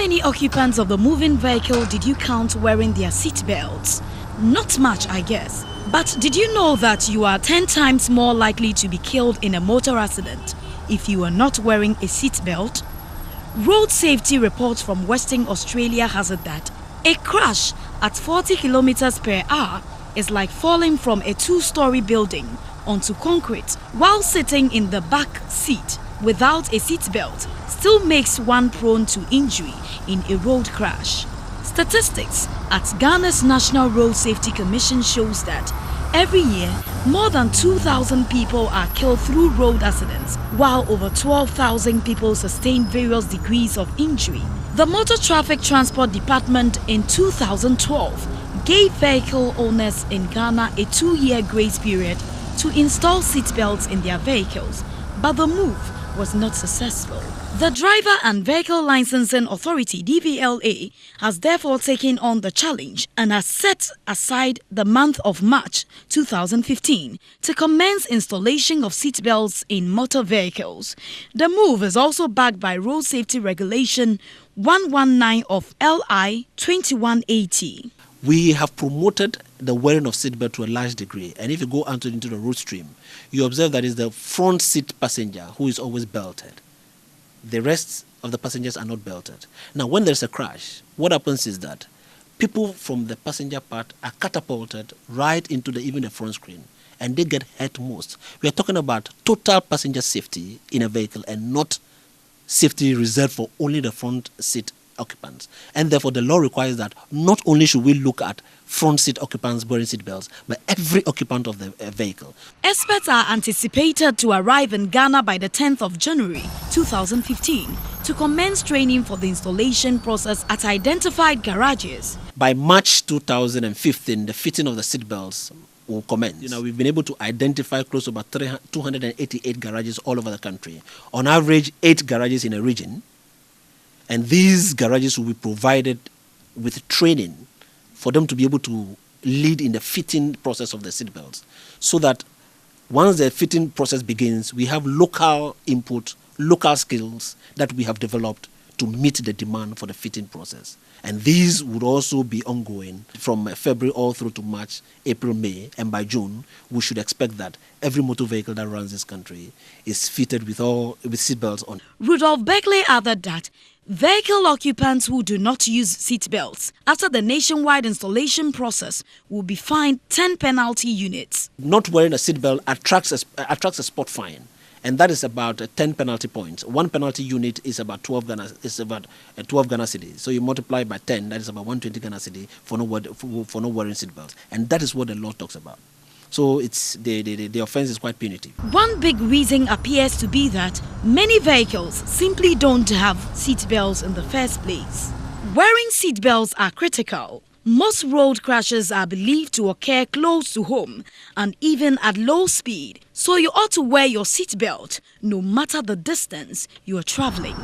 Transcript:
many occupants of the moving vehicle did you count wearing their seatbelts? Not much, I guess. But did you know that you are 10 times more likely to be killed in a motor accident if you are not wearing a seatbelt? Road safety reports from Western Australia hazard that a crash at 40 kilometers per hour is like falling from a 2-story building onto concrete while sitting in the back seat without a seatbelt still makes one prone to injury in a road crash. Statistics at Ghana's National Road Safety Commission shows that every year, more than 2,000 people are killed through road accidents, while over 12,000 people sustain various degrees of injury. The Motor Traffic Transport Department in 2012 gave vehicle owners in Ghana a 2-year grace period to install seatbelts in their vehicles, but the move was not successful. The Driver and Vehicle Licensing Authority (Dvla) has therefore taken on the challenge and has set aside the month of March 2015 to commence installation of seatbelts in motor vehicles. The move is also backed by Road Safety Regulation 119 of LI 2180. We have promoted the wearing of seatbelt to a large degree, and if you go out into the road stream, you observe that it's the front seat passenger who is always belted. The rest of the passengers are not belted. Now, when there's a crash, what happens is that people from the passenger part are catapulted right into even the front screen, and they get hurt most. We are talking about total passenger safety in a vehicle and not safety reserved for only the front seat occupants. And therefore, the law requires that not only should we look at front seat occupants wearing seat belts, but every occupant of the vehicle. Experts are anticipated to arrive in Ghana by the 10th of January 2015 to commence training for the installation process at identified garages. By March 2015, the fitting of the seat belts will commence. We've been able to identify close to about 288 garages all over the country. On average, 8 garages in a region. And these garages will be provided with training for them to be able to lead in the fitting process of the seatbelts, so that once the fitting process begins, we have local input, local skills that we have developed to meet the demand for the fitting process. And these would also be ongoing from February all through to March, April, May, and by June, we should expect that every motor vehicle that runs this country is fitted with seatbelts on. Rudolph Beckley added that vehicle occupants who do not use seatbelts after the nationwide installation process will be fined 10 penalty units. Not wearing a seatbelt attracts a spot fine, and that is about 10 penalty points. One penalty unit is about 12 Ghana cedis. So you multiply by 10, that is about 120 Ghana cedi for not wearing seatbelts, and that is what the law talks about. So it's the offense is quite punitive. One big reason appears to be that many vehicles simply don't have seatbelts in the first place. Wearing seatbelts are critical. Most road crashes are believed to occur close to home and even at low speed. So you ought to wear your seatbelt no matter the distance you are traveling.